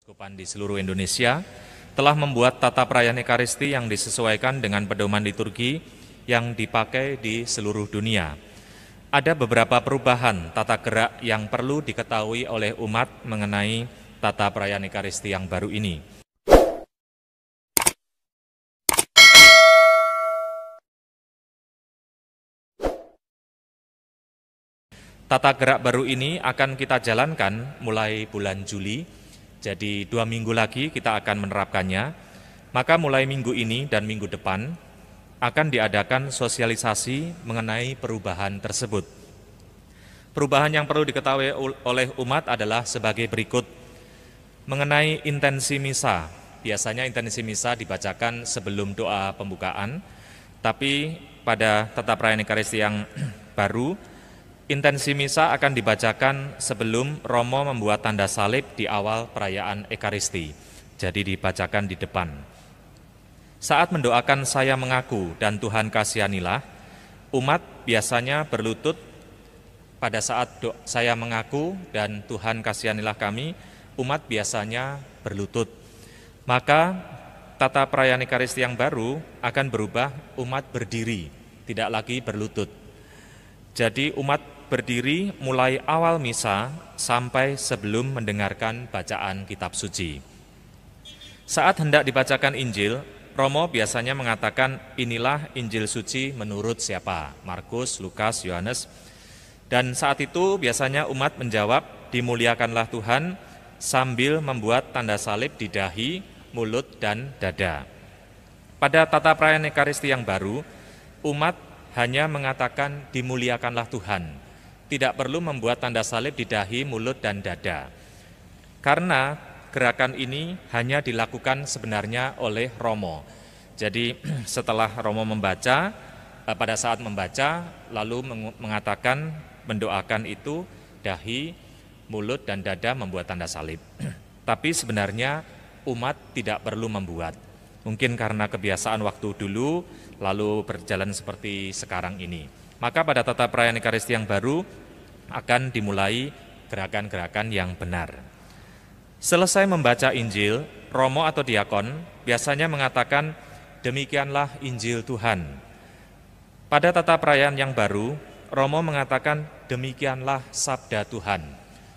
Keuskupan di seluruh Indonesia telah membuat tata perayaan Ekaristi yang disesuaikan dengan pedoman liturgi yang dipakai di seluruh dunia. Ada beberapa perubahan tata gerak yang perlu diketahui oleh umat mengenai tata perayaan Ekaristi yang baru ini. Tata gerak baru ini akan kita jalankan mulai bulan Juli. Jadi 2 minggu lagi kita akan menerapkannya, maka mulai minggu ini dan minggu depan akan diadakan sosialisasi mengenai perubahan tersebut. Perubahan yang perlu diketahui oleh umat adalah sebagai berikut. Mengenai intensi misa, biasanya intensi misa dibacakan sebelum doa pembukaan, tapi pada tata perayaan Ekaristi yang baru, intensi misa akan dibacakan sebelum Romo membuat tanda salib di awal perayaan Ekaristi. Jadi dibacakan di depan. Saat mendoakan saya mengaku dan Tuhan kasihanilah, umat biasanya berlutut pada saat saya mengaku dan Tuhan kasihanilah kami, umat biasanya berlutut. Maka tata perayaan Ekaristi yang baru akan berubah umat berdiri, tidak lagi berlutut. Jadi umat berdiri mulai awal misa sampai sebelum mendengarkan bacaan kitab suci. Saat hendak dibacakan Injil, Romo biasanya mengatakan inilah Injil suci menurut siapa? Markus, Lukas, Yohanes. Dan saat itu biasanya umat menjawab dimuliakanlah Tuhan sambil membuat tanda salib di dahi, mulut, dan dada. Pada tata perayaan Ekaristi yang baru, umat hanya mengatakan dimuliakanlah Tuhan. Tidak perlu membuat tanda salib di dahi, mulut, dan dada. Karena gerakan ini hanya dilakukan sebenarnya oleh Romo. Jadi setelah Romo membaca, pada saat membaca, lalu mengatakan, mendoakan itu, dahi, mulut, dan dada membuat tanda salib. Tapi sebenarnya umat tidak perlu membuat. Mungkin karena kebiasaan waktu dulu, lalu berjalan seperti sekarang ini. Maka pada tata perayaan Ekaristi yang baru akan dimulai gerakan-gerakan yang benar. Selesai membaca Injil, Romo atau diakon biasanya mengatakan demikianlah Injil Tuhan. Pada tata perayaan yang baru, Romo mengatakan demikianlah sabda Tuhan,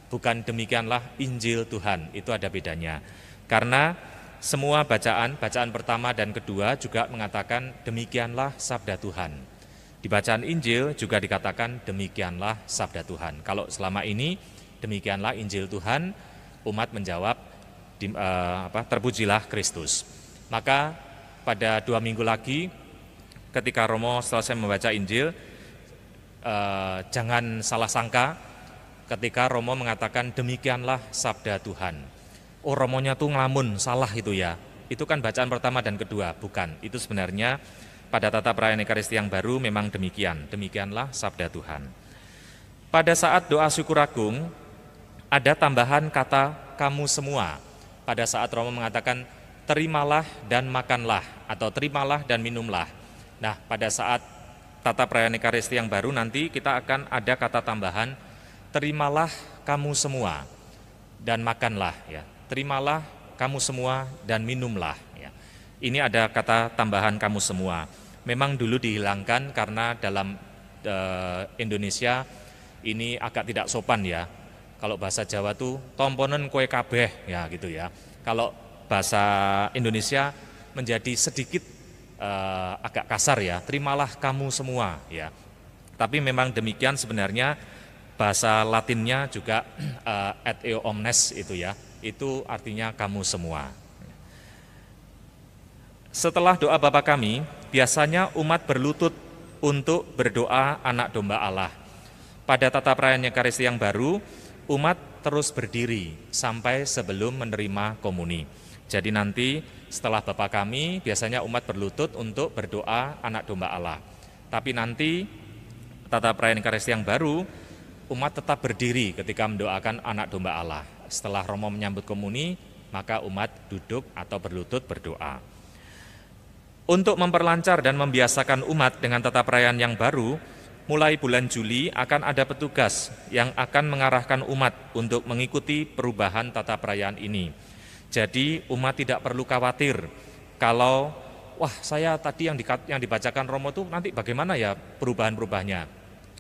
bukan demikianlah Injil Tuhan. Itu ada bedanya. Karena semua bacaan pertama dan kedua juga mengatakan demikianlah sabda Tuhan. Di bacaan Injil juga dikatakan demikianlah sabda Tuhan. Kalau selama ini demikianlah Injil Tuhan, umat menjawab terpujilah Kristus. Maka pada 2 minggu lagi ketika Romo selesai membaca Injil, jangan salah sangka ketika Romo mengatakan demikianlah sabda Tuhan. Oh, Romonya tuh ngelamun, salah itu ya. Itu kan bacaan pertama dan kedua, bukan. Itu sebenarnya pada tata perayaan Ekaristi yang baru memang demikian. Demikianlah sabda Tuhan. Pada saat doa syukur agung, ada tambahan kata kamu semua. Pada saat Romo mengatakan terimalah dan makanlah, atau terimalah dan minumlah. Nah, pada saat tata perayaan Ekaristi yang baru nanti kita akan ada kata tambahan terimalah kamu semua dan makanlah, ya. Terimalah kamu semua dan minumlah, ya. Ini ada kata tambahan kamu semua. Memang dulu dihilangkan karena dalam Indonesia ini agak tidak sopan, ya. Kalau bahasa Jawa tuh tomponen kue kabeh, ya gitu ya. Kalau bahasa Indonesia menjadi sedikit agak kasar, ya. Terimalah kamu semua, ya. Tapi memang demikian sebenarnya bahasa Latinnya juga et eo omnes itu, ya. Itu artinya kamu semua. Setelah doa Bapa kami, biasanya umat berlutut untuk berdoa anak domba Allah. Pada tata perayaan Ekaristi yang baru, umat terus berdiri sampai sebelum menerima komuni. Jadi nanti setelah Bapa kami, biasanya umat berlutut untuk berdoa anak domba Allah. Tapi nanti tata perayaan Ekaristi yang baru, umat tetap berdiri ketika mendoakan anak domba Allah. Setelah Romo menyambut komuni, maka umat duduk atau berlutut berdoa. Untuk memperlancar dan membiasakan umat dengan tata perayaan yang baru, mulai bulan Juli akan ada petugas yang akan mengarahkan umat untuk mengikuti perubahan tata perayaan ini. Jadi umat tidak perlu khawatir kalau wah saya tadi yang dibacakan Romo itu nanti bagaimana ya perubahan-perubahannya.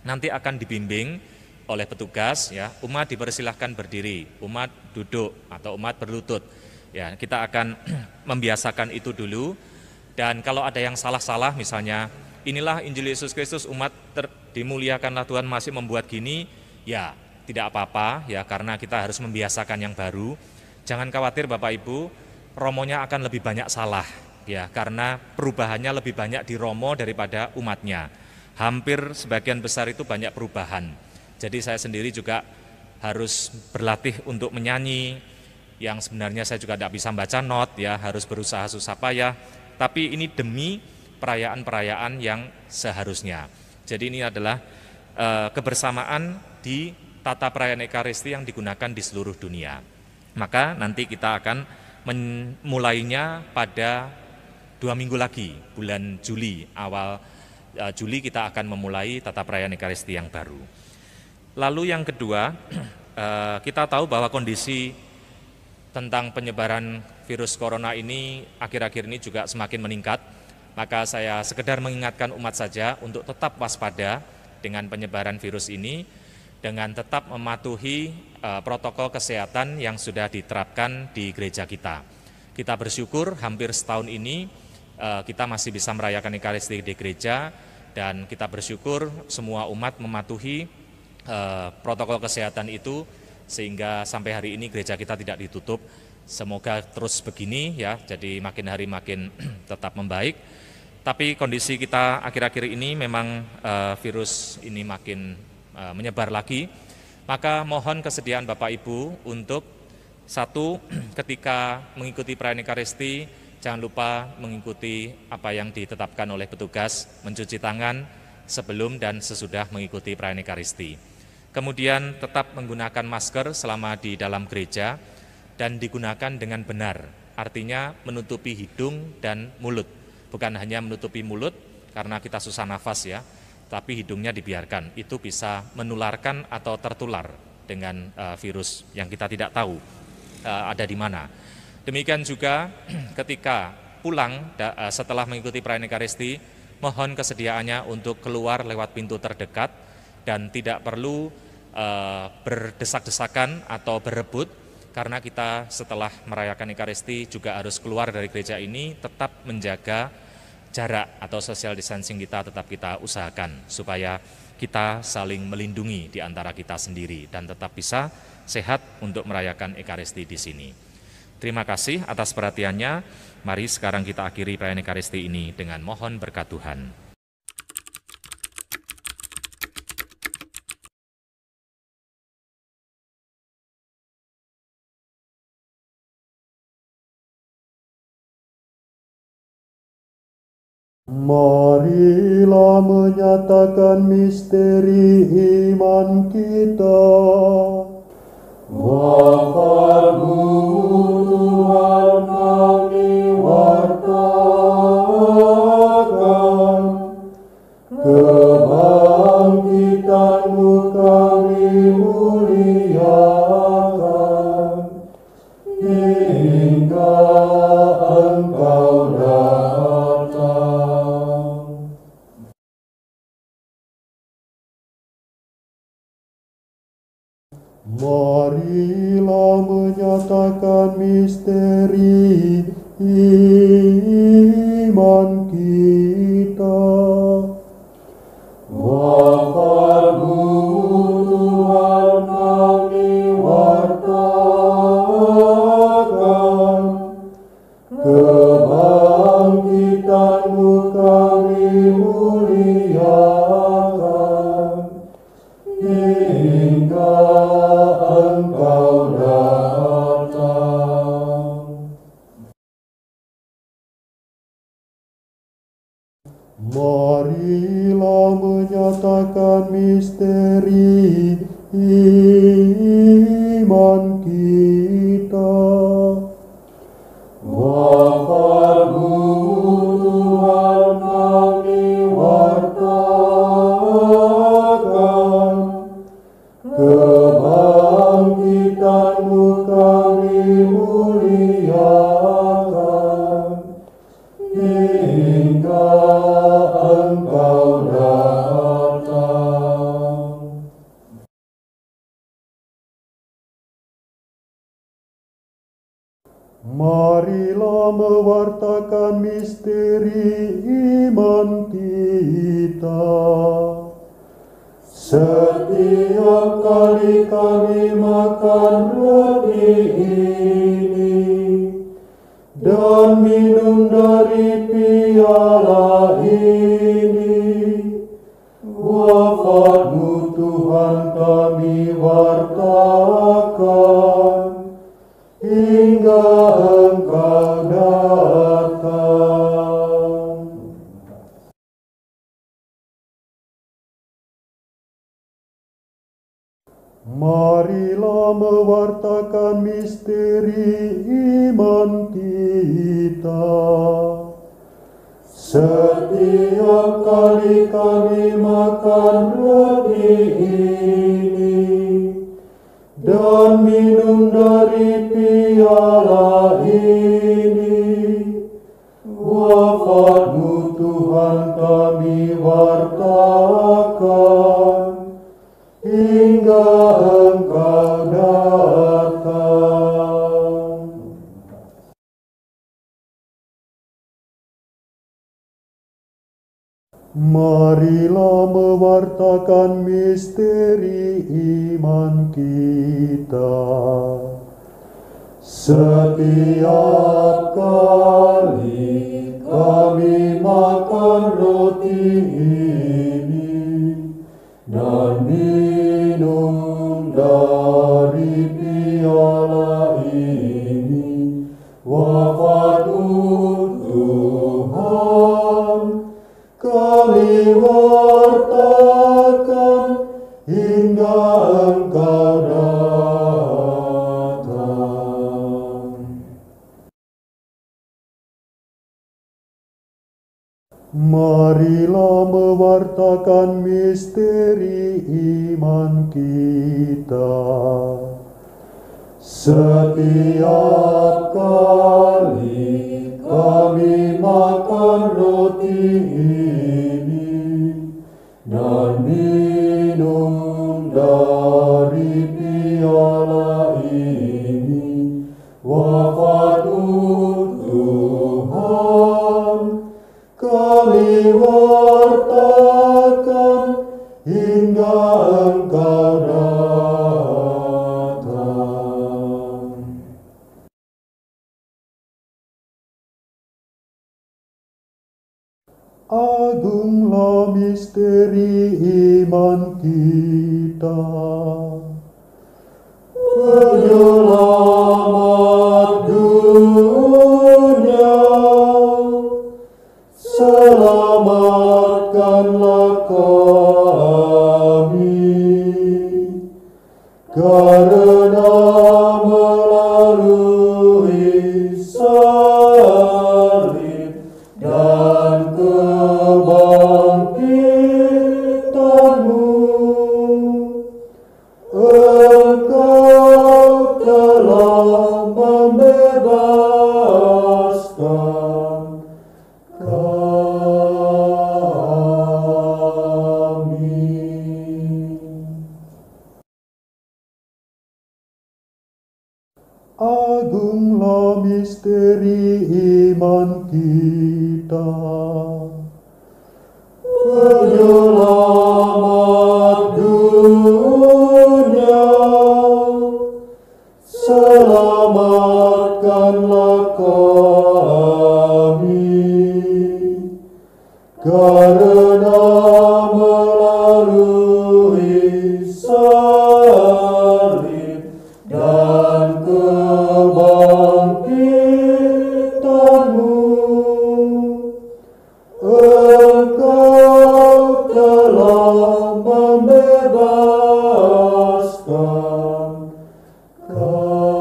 Nanti akan dibimbing oleh petugas ya, umat dipersilahkan berdiri, umat duduk atau umat berlutut. Ya, kita akan membiasakan itu dulu. Dan kalau ada yang salah-salah misalnya, inilah Injil Yesus Kristus, umat dimuliakanlah Tuhan masih membuat gini, ya tidak apa-apa ya, karena kita harus membiasakan yang baru. Jangan khawatir Bapak Ibu, romonya akan lebih banyak salah ya, karena perubahannya lebih banyak di romo daripada umatnya. Hampir sebagian besar itu banyak perubahan. Jadi saya sendiri juga harus berlatih untuk menyanyi, yang sebenarnya saya juga tidak bisa baca not ya, harus berusaha susah payah. Tapi ini demi perayaan-perayaan yang seharusnya. Jadi ini adalah kebersamaan di tata perayaan Ekaristi yang digunakan di seluruh dunia. Maka nanti kita akan memulainya pada 2 minggu lagi, bulan Juli, awal Juli kita akan memulai tata perayaan Ekaristi yang baru. Lalu yang kedua, kita tahu bahwa kondisi tentang penyebaran virus corona ini akhir-akhir ini juga semakin meningkat. Maka saya sekedar mengingatkan umat saja untuk tetap waspada dengan penyebaran virus ini, dengan tetap mematuhi protokol kesehatan yang sudah diterapkan di gereja kita. Kita bersyukur hampir setahun ini kita masih bisa merayakan Ekaristi di gereja, dan kita bersyukur semua umat mematuhi protokol kesehatan itu, sehingga sampai hari ini gereja kita tidak ditutup. Semoga terus begini ya, jadi makin hari makin tetap membaik. Tapi kondisi kita akhir-akhir ini memang virus ini makin menyebar lagi. Maka mohon kesediaan Bapak Ibu untuk satu, ketika mengikuti perayaan Ekaristi, jangan lupa mengikuti apa yang ditetapkan oleh petugas, mencuci tangan sebelum dan sesudah mengikuti perayaan Ekaristi. Kemudian tetap menggunakan masker selama di dalam gereja dan digunakan dengan benar, artinya menutupi hidung dan mulut. Bukan hanya menutupi mulut karena kita susah nafas ya, tapi hidungnya dibiarkan. Itu bisa menularkan atau tertular dengan virus yang kita tidak tahu ada di mana. Demikian juga ketika pulang setelah mengikuti perayaan Ekaristi, mohon kesediaannya untuk keluar lewat pintu terdekat dan tidak perlu berdesak-desakan atau berebut, karena kita setelah merayakan Ekaristi juga harus keluar dari gereja ini tetap menjaga jarak atau social distancing tetap kita usahakan supaya kita saling melindungi di antara kita sendiri dan tetap bisa sehat untuk merayakan Ekaristi di sini. Terima kasih atas perhatiannya. Mari sekarang kita akhiri perayaan Ekaristi ini dengan mohon berkat Tuhan. Marilah menyatakan misteri iman kita. Wafat-Mu Tuhan kami wartakan, kebangkitan-Mu kami muliakan, hingga Engkau datang. Marilah menyatakan misteri iman kita. Wafat-Mu Tuhan kami wartakan, kebangkitan-Mu kami muliakan, hingga Engkau datang. Marilah menyatakan misteri iman kita. Wafat-Mu Tuhan kami wartakan, kebangkitan-Mu kami muliakan, Marilah mewartakan misteri iman kita. Setiap kali kami makan roti ini dan minum dari piala ini, wafat-Mu Tuhan kami wartakan hingga Engkau datang. Marilah mewartakan misteri iman kita. Setiap kali kami makan roti ini dan minum dari piala ini, wafat-Mu Tuhan kami wartakan hingga Engkau datang. Marilah mewartakan misteri iman kita. Setiap kali kami makan roti ini dan minum dari piala ini, wafat-Mu Tuhan kami wartakan hingga Engkau datang. Marilah mewartakan misteri iman kita. Setiap kali kami makan roti ini dan minum dari piala ini, wafat-Mu Tuhan kami wartakan hingga Engkau datang. Agunglah misteri iman kita. Penyelamat dunia, selamatkanlah kami, karena melalui salib dan kebangkitan-Mu, Engkau telah membebaskan kami. Agunglah misteri iman kita. Penyelamat dunia, selamatkanlah kami, karena melalui salib dan kebangkitan-Mu, Engkau telah membebaskan kami.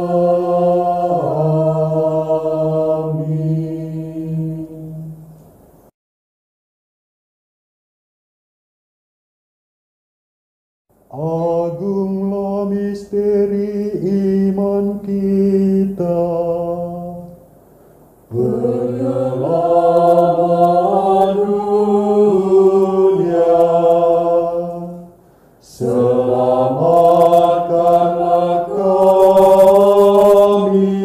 Agunglah misteri iman kita. Penyelamat dunia, selamatkanlah kami,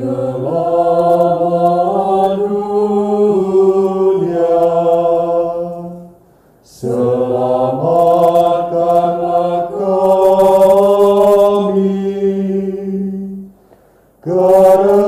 penyelamat dunia. Selamatkanlah kami, karena